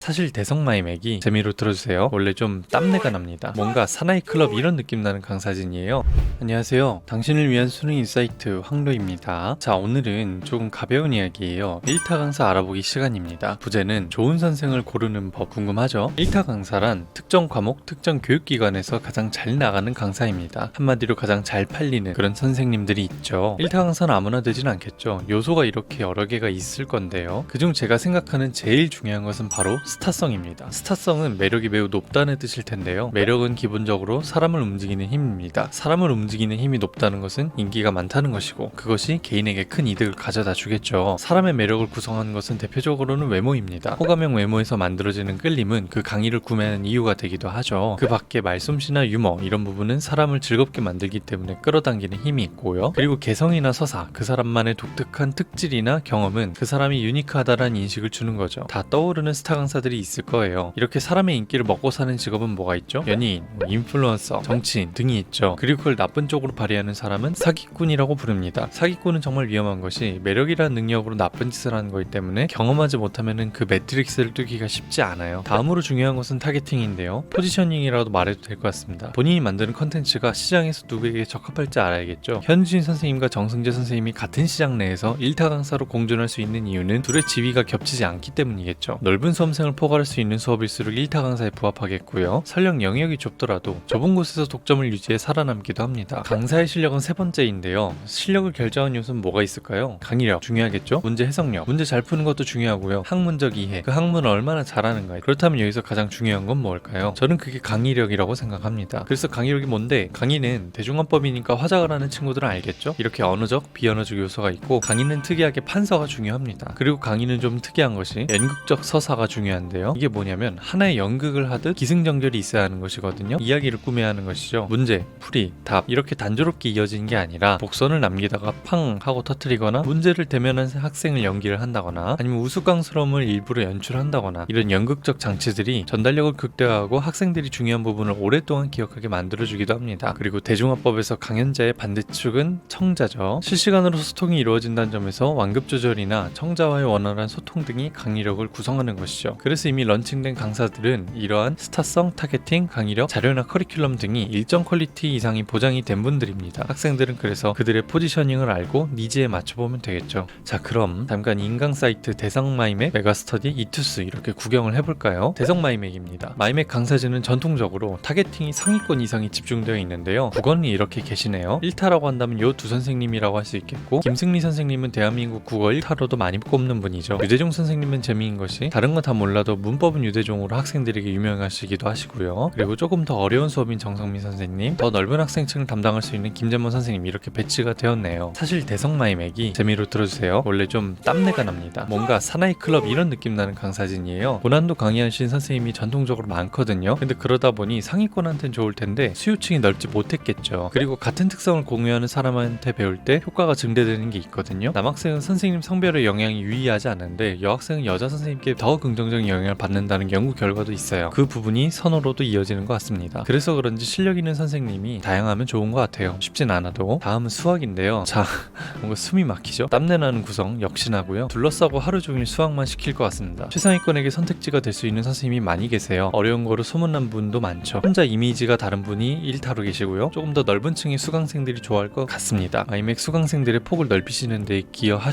사실 대성마의 맥이 재미로 들어주세요. 원래 좀 땀내가 납니다. 뭔가 사나이 클럽 이런 느낌 나는 강사진이에요. 안녕하세요. 당신을 위한 수능 인사이트 황로입니다. 자, 오늘은 조금 가벼운 이야기예요. 1타 강사 알아보기 시간입니다. 부제는 좋은 선생을 고르는 법 궁금하죠? 1타 강사란 특정 과목, 특정 교육기관에서 가장 잘 나가는 강사입니다. 한마디로 가장 잘 팔리는 그런 선생님들이 있죠. 1타 강사는 아무나 되진 않겠죠. 요소가 이렇게 여러 개가 있을 건데요. 그중 제가 생각하는 제일 중요한 것은 바로 스타성입니다. 스타성은 매력이 매우 높다는 뜻일 텐데요. 매력은 기본적으로 사람을 움직이는 힘입니다. 사람을 움직이는 힘이 높다는 것은 인기가 많다는 것이고, 그것이 개인에게 큰 이득을 가져다 주겠죠. 사람의 매력을 구성하는 것은 대표적으로는 외모입니다. 호감형 외모에서 만들어지는 끌림은 그 강의를 구매하는 이유가 되기도 하죠. 그 밖에 말솜씨나 유머 이런 부분은 사람을 즐겁게 만들기 때문에 끌어당기는 힘이 있고요. 그리고 개성이나 서사, 그 사람만의 독특한 특질이나 경험은 그 사람이 유니크하다라는 인식을 주는 거죠. 다 떠오르는 스타 강사들이 있을 거예요. 이렇게 사람의 인기를 먹고 사는 직업은 뭐가 있죠? 연예인, 인플루언서, 정치인 등이 있죠. 그리고 그걸 나쁜 쪽으로 발휘하는 사람은 사기꾼이라고 부릅니다. 사기꾼은 정말 위험한 것이 매력이라는 능력으로 나쁜 짓을 하는 거기 때문에 경험하지 못하면 그 매트릭스를 뚫기가 쉽지 않아요. 다음으로 중요한 것은 타겟팅인데요. 포지셔닝이라도 말해도 될 것 같습니다. 본인이 만드는 컨텐츠가 시장에서 누구에게 적합할지 알아야겠죠. 현진 선생님과 정승재 선생님이 같은 시장 내에서 1타 강사로 공존할 수 있는 이유는 둘의 지위가 겹치지 않기 때문이겠죠. 넓은 수험생을 포괄할 수 있는 수업일수록 1타 강사에 부합하겠고요. 설령 영역이 좁더라도 좁은 곳에서 독점을 유지해 살아남기도 합니다. 강사의 실력은 세 번째인데요. 실력을 결정하는 요소는 뭐가 있을까요? 강의력 중요하겠죠? 문제 해석력, 문제 잘 푸는 것도 중요하고요. 학문적 이해, 그 학문을 얼마나 잘하는가. 그렇다면 여기서 가장 중요한 건 뭘까요? 저는 그게 강의력이라고 생각합니다. 그래서 강의력이 뭔데? 강의는 대중화법이니까 화작을 하는 친구들은 알겠죠? 이렇게 언어적, 비언어적 요소가 있고, 강의는 특이하게 판서가 중요합니다. 그리고 강의는 좀 특이한 것이 연극적 서사가 중요한데요. 이게 뭐냐면 하나의 연극을 하듯 기승전결이 있어야 하는 것이거든요. 이야기를 꾸며야 하는 것이죠. 문제, 풀이, 답 이렇게 단조롭게 이어지는 게 아니라 복선을 남기다가 팡 하고 터뜨리거나, 문제를 대면한 학생을 연기를 한다거나, 아니면 우스꽝스러움을 일부러 연출한다거나, 이런 연극적 장치들이 전달력을 극대화하고 학생들이 중요한 부분을 오랫동안 기억하게 만들어주기도 합니다. 그리고 대중화법에서 강연자의 반대축은 청자죠. 실시간으로 소통이 이루어진다는 점에서 완급 조절이나 청자와의 원활한 소통 등이 강의력을 구성하는 것이죠. 그래서 이미 런칭된 강사들은 이러한 스타성, 타겟팅, 강의력, 자료나 커리큘럼 등이 일정 퀄리티 이상이 보장이 된 분들입니다. 학생들은 그래서 그들의 포지셔닝을 알고 니즈에 맞춰보면 되겠죠. 자, 그럼 잠깐 인강 사이트 대성마이맥, 메가스터디, 이투스 이렇게 구경을 해볼까요? 대성마이맥입니다. 마이맥 강사진은 전통적으로 타겟팅이 상위권 이상이 집중되어 있는데요. 국어는 이렇게 계시네요. 1타라고 한다면 요 두 선생님이라고 할 수 있겠고, 김승리 선생님은 대한민국 국어 1타로도 많이 꼽는 분이죠. 유대종 선생님은 재미인 것이 다른 건 다 몰라도 문법은 유대종으로 학생들에게 유명하시기도 하시고요. 그리고 조금 더 어려운 수업인 정성민 선생님, 더 넓은 학생층을 담당할 수 있는 김재문 선생님 이렇게 배치가 되었네요. 사실 대성마의 맥이 재미로 들어주세요. 원래 좀 땀내가 납니다. 뭔가 사나이 클럽 이런 느낌 나는 강사진이에요. 고난도 강의하신 선생님이 전통적으로 많거든요. 근데 그러다 보니 상위권한테는 좋을 텐데 수요층이 넓지 못했겠죠. 그리고 같은 특성을 공유하는 사람한테 배울 때 효과가 증대되는 게 있거든요. 남학생은 선생님 성별의 영향이 유의하지 않는데 여학생은 여자 선생님께 더 긍정적인 영향을 받는다는 연구 결과도 있어요. 그 부분이 선호로도 이어지는 것 같습니다. 그래서 그런지 실력 있는 선생님이 다양하면 좋은 것 같아요. 쉽진 않아도. 다음은 수학인데요. 자, 뭔가 숨이 막히죠? 땀내나는 구성 역시나고요. 둘러싸고 하루 종일 수학만 시킬 것 같습니다. 최상위권에게 선택지가 될 수 있는 선생님이 많이 계세요. 어려운 거로 소문난 분도 많죠. 혼자 이미지가 다른 분이 1타로 계시고요. 조금 더 넓은 층의 수강생들이 좋아할 것 같습니다. 아이맥 수강생들의 폭을 넓히시는 데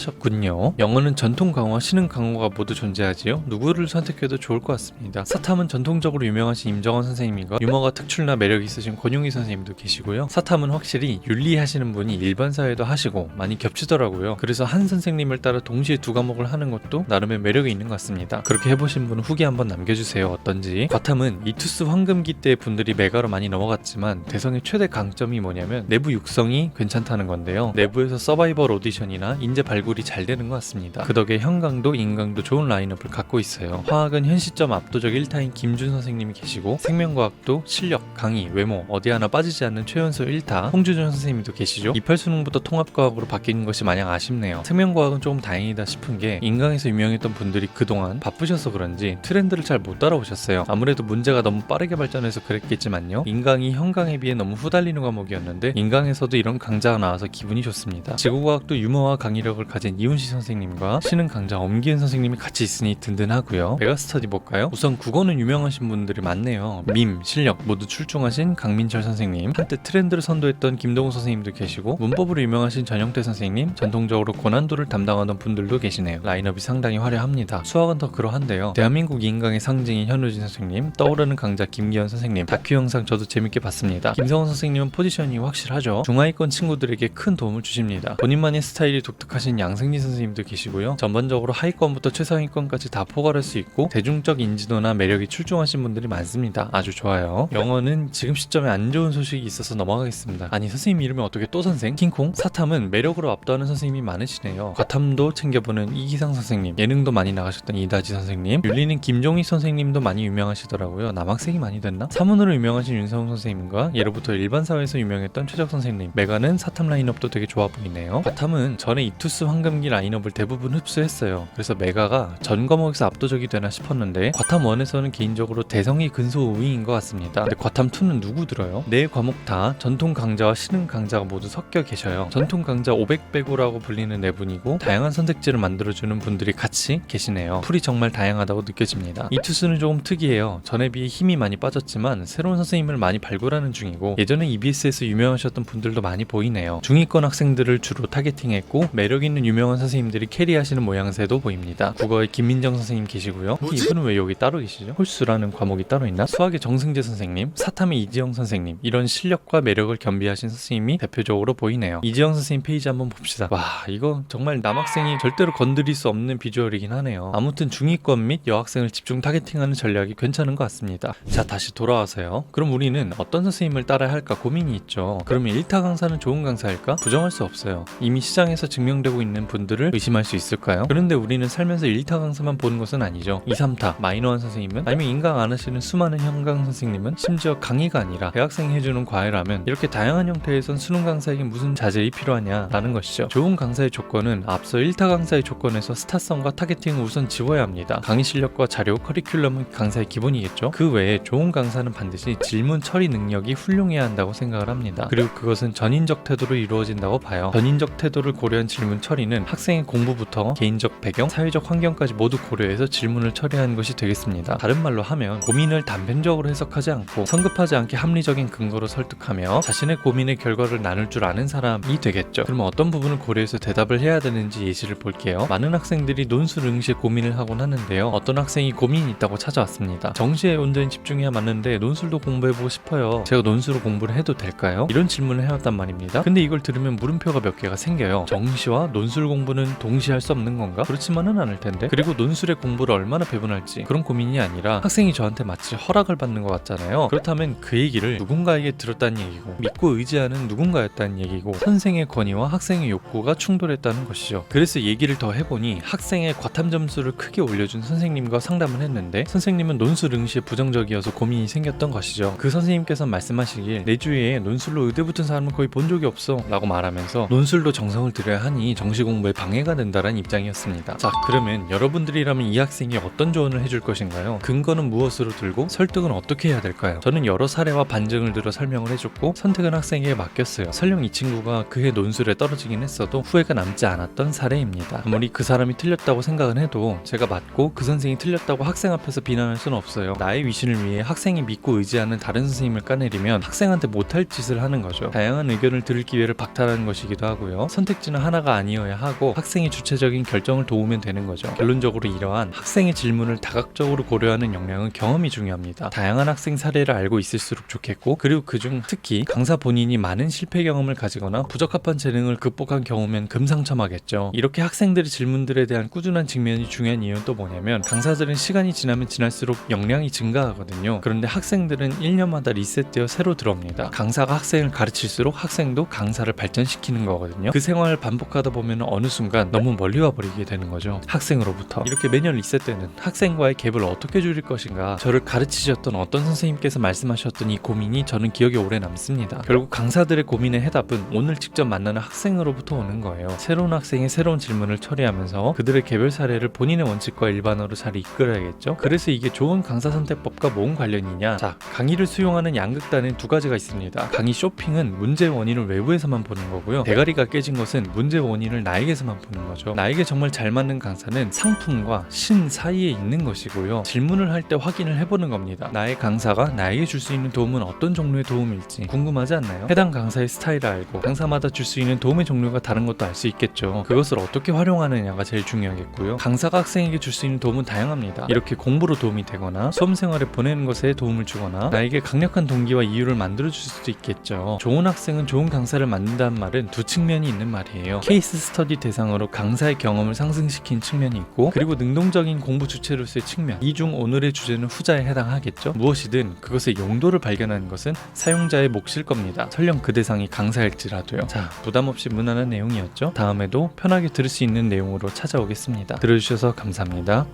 기여하셨군요. 영어는 전통 강화, 신흥 강화가 모두 존재하지요. 누구를 선택해도 좋을 것 같습니다. 사탐은 전통적으로 유명하신 임정원 선생님과 유머가 특출나 매력 있으신 권용희 선생님도 계시고요. 사탐은 확실히 윤리하시는 분이 일반 사회도 하시고 많이 겹치더라고요. 그래서 한 선생님을 따라 동시에 두 과목을 하는 것도 나름의 매력이 있는 것 같습니다. 그렇게 해보신 분은 후기 한번 남겨주세요. 어떤지. 과탐은 이투스 황금기 때 분들이 메가로 많이 넘어갔지만 대성의 최대 강점이 뭐냐면 내부 육성이 괜찮다는 건데요. 내부에서 서바이벌 오디션이나 인재 발굴이 잘 되는 것 같습니다. 그 덕에 현강도 인강도 좋은 라인업을 갖고 있어요. 화학은 현 시점 압도적 1타인 김준 선생님이 계시고, 생명과학도 실력, 강의, 외모 어디 하나 빠지지 않는 최연소 1타 홍주전 선생님도 계시죠. 28 수능부터 통합과학으로 바뀌는 것이 마냥 아쉽네요. 생명과학은 조금 다행이다 싶은 게 인강에서 유명했던 분들이 그동안 바쁘셔서 그런지 트렌드를 잘 못 따라오셨어요. 아무래도 문제가 너무 빠르게 발전해서 그랬겠지만요. 인강이 현강에 비해 너무 후달리는 과목이었는데 인강에서도 이런 강자가 나와서 기분이 좋습니다. 지구과학도 유머와 강의력을 가진 이훈시 선생님과 신흥 강자 엄기은 선생님이 같이 있으니 든든하고요. 메가스터디 볼까요? 우선 국어는 유명하신 분들이 많네요. 밈, 실력 모두 출중하신 강민철 선생님, 한때 트렌드를 선도했던 김동우 선생님도 계시고, 문법으로 유명하신 전영태 선생님, 전통적으로 고난도를 담당하던 분들도 계시네요. 라인업이 상당히 화려합니다. 수학은 더 그러한데요. 대한민국 인강의 상징인 현우진 선생님, 떠오르는 강자 김기현 선생님, 다큐 영상 저도 재밌게 봤습니다. 김성원 선생님은 포지셔닝이 확실하죠. 중하위권 친구들에게 큰 도움을 주십니다. 본인만의 스타일이 독특하신 양승진 선생님도 계시고요. 전반적으로 하위권부터 최상위권까지 다 포괄할 수 있고 대중적 인지도나 매력이 출중하신 분들이 많습니다. 아주 좋아요. 영어는 지금 시점에 안 좋은 소식이 있어서 넘어가겠습니다. 아니 선생님 이름이 어떻게 또 선생? 킹콩? 사탐은 매력으로 압도하는 선생님이 많으시네요. 과탐도 챙겨보는 이기상 선생님, 예능도 많이 나가셨던 이다지 선생님, 윤리는 김종희 선생님도 많이 유명하시더라고요. 남학생이 많이 됐나? 사문으로 유명하신 윤성훈 선생님과 예로부터 일반 사회에서 유명했던 최적 선생님, 메가는 사탐 라인업도 되게 좋아 보이네요. 과탐은 전에 이투스 황금기 라인업을 대부분 흡수했어요. 그래서 메가가 전 과목에서 압도적이 되나 싶었는데 과탐 1에서는 개인적으로 대성이 근소 우위인 것 같습니다. 근데 과탐 2는 누구 들어요? 네 과목 다 전통 강자와 신흥 강자가 모두 섞여 계셔요. 전통 강자 500배구라고 불리는 네 분이고 다양한 선택지를 만들어주는 분들이 같이 계시네요. 풀이 정말 다양하다고 느껴집니다. 이투스는 조금 특이해요. 전에 비해 힘이 많이 빠졌지만 새로운 선생님을 많이 발굴하는 중이고 예전에 EBS에서 유명하셨던 분들도 많이 보이네요. 중위권 학생들을 주로 타겟팅했고 매력있는 유명한 선생님들이 캐리하시는 모양새도 보입니다. 국어의 김민정 선생님 계시고요. 이분은 왜 여기 따로 계시죠? 홀수라는 과목이 따로 있나? 수학의 정승재 선생님, 사탐의 이지영 선생님, 이런 실력과 매력을 겸비하신 선생님이 대표적으로 보이네요. 이지영 선생님 페이지 한번 봅시다. 와, 이거 정말 남학생이 절대로 건드릴 수 없는 비주얼이긴 하네요. 아무튼 중위권 및 여학생을 집중 타겟팅하는 전략이 괜찮은 것 같습니다. 자, 다시 돌아와서요. 그럼 우리는 어떤 선생님을 따라야 할까 고민이 있죠. 그러면 1타 강사는 좋은 강사일까? 부정할 수 없어요. 이미 시장에서 증명되고 있는 분들을 의심할 수 있을까요? 그런데 우리는 살면서 1타 강사만 보는 것은 아니죠. 2, 3타 마이너한 선생님은, 아니면 인강 안 하시는 수많은 현강 선생님은, 심지어 강의가 아니라 대학생이 해주는 과외라면 이렇게 다양한 형태에선 수능 강사에게 무슨 자질이 필요하냐라는 것이죠. 좋은 강사의 조건은 앞서 1타 강사의 조건에서 스타성과 타겟팅을 우선 지워야 합니다. 강의 실력과 자료, 커리큘럼은 강사의 기본이겠죠. 그 외에 좋은 강사는 반드시 질문 처리 능력이 훌륭해야 한다고 생각을 합니다. 그리고 그것은 전인적 태도로 이루어진다고 봐요. 전인적 태도를 고려한 질문 처리는 학생의 공부부터 개인적 배경, 사회적 환경까지 모두 고려해서 질문을 처리하는 것이 되겠습니다. 다른 말로 하면 고민을 단편적으로 해석하지 않고 성급하지 않게 합리적인 근거로 설득하며 자신의 고민의 결과를 나눌 줄 아는 사람이 되겠죠. 그러면 어떤 부분을 고려해서 대답을 해야 되는지 예시를 볼게요. 많은 학생들이 논술 응시에 고민을 하곤 하는데요. 어떤 학생이 고민이 있다고 찾아왔습니다. 정시에 온전히 집중해야 맞는데 논술도 공부해보고 싶어요. 제가 논술을 공부를 해도 될까요? 이런 질문을 해왔단 말입니다. 근데 이걸 들으면 물음표가 몇 개가 생겨요. 정시와 논술 공부는 동시에 할 수 없는 건가? 그렇지만은 않을 텐데. 그리고 논술의 공부를 얼마나 배분할지 그런 고민이 아니라 학생이 저한테 마치 허락을 받는 것 같잖아요. 그렇다면 그 얘기를 누군가에게 들었다는 얘기고 믿고 의지하는 누군가였다는 얘기고 선생의 권위와 학생의 욕구가 충돌했다는 것이죠. 그래서 얘기를 더 해보니 학생의 과탐 점수를 크게 올려준 선생님과 상담을 했는데 선생님은 논술 응시에 부정적이어서 고민이 생겼던 것이죠. 그 선생님께서 말씀하시길 내 주위에 논술로 의대 붙은 사람은 거의 본 적이 없어 라고 말하면서 논술로 정성을 들여야 하니 정시 공부에 방해가 된다는 입장이었습니다. 자, 그러면 여러분들이라면 이 학생이 어떤 조언을 해줄 것인가요? 근거는 무엇으로 들고 설득은 어떻게 해야 될까요? 저는 여러 사례와 반증을 들어 설명을 해줬고 선택은 학생에게 맡겼어요. 설령 이 친구가 그해 논술에 떨어지긴 했어도 후회가 남지 않았던 사례입니다. 아무리 그 사람이 틀렸다고 생각은 해도 제가 맞고 그 선생이 틀렸다고 학생 앞에서 비난할 수는 없어요. 나의 위신을 위해 학생이 믿고 의지하는 다른 선생님을 까내리면 학생한테 못할 짓을 하는 거죠. 다양한 의견을 들을 기회를 박탈하는 것이기도 하고요. 선택지는 하나가 아니어야 하고 학생이 주체적인 결정을 도우면 되는 거죠. 결론적으로 이러한 학생의 질문을 다각적으로 고려하는 역량은 경험이 중요합니다. 다양한 학생 사례를 알고 있을수록 좋겠고, 그리고 그중 특히 강사 본인이 많은 실패 경험을 가지거나 부적합한 재능을 극복한 경우면 금상첨화겠죠. 이렇게 학생들의 질문들에 대한 꾸준한 직면이 중요한 이유는 또 뭐냐면 강사들은 시간이 지나면 지날수록 역량이 증가하거든요. 그런데 학생들은 1년마다 리셋되어 새로 들어옵니다. 강사가 학생을 가르칠수록 학생도 강사를 발전시키는 거거든요. 그 생활을 반복하다 보면 어느 순간 너무 멀리 와버리게 되는 거죠. 학생으로부터. 이렇게 매년 리셋되는 학생과의 갭을 어떻게 줄일 것인가, 저를 가르치셨던 어떤 선생님께서 말씀하셨던 이 고민이 저는 기억에 오래 남습니다. 결국 강사들의 고민의 해답은 오늘 직접 만나는 학생으로부터 오는 거예요. 새로운 학생의 새로운 질문을 처리하면서 그들의 개별 사례를 본인의 원칙과 일반어로 잘 이끌어야겠죠. 그래서 이게 좋은 강사 선택법과 뭔 관련이냐. 자, 강의를 수용하는 양극단엔 두 가지가 있습니다. 강의 쇼핑은 문제의 원인을 외부에서만 보는 거고요. 대가리가 깨진 것은 문제의 원인을 나에게서만 보는 거죠. 나에게 정말 잘 맞는 강사는 상품과 신사 사이에 있는 것이고요. 질문을 할 때 확인을 해보는 겁니다. 나의 강사가 나에게 줄 수 있는 도움은 어떤 종류의 도움일지 궁금하지 않나요? 해당 강사의 스타일을 알고 강사마다 줄 수 있는 도움의 종류가 다른 것도 알 수 있겠죠. 그것을 어떻게 활용하느냐가 제일 중요하겠고요. 강사가 학생에게 줄 수 있는 도움은 다양합니다. 이렇게 공부로 도움이 되거나 수험 생활에 보내는 것에 도움을 주거나 나에게 강력한 동기와 이유를 만들어 줄 수도 있겠죠. 좋은 학생은 좋은 강사를 만든다는 말은 두 측면이 있는 말이에요. 케이스 스터디 대상으로 강사의 경험을 상승시킨 측면이 있고, 그리고 능동적인 공부 주체로서의 측면, 이 중 오늘의 주제는 후자에 해당하겠죠. 무엇이든 그것의 용도를 발견하는 것은 사용자의 몫일 겁니다. 설령 그 대상이 강사일지라도요. 자, 부담없이 무난한 내용이었죠. 다음에도 편하게 들을 수 있는 내용으로 찾아오겠습니다. 들어주셔서 감사합니다.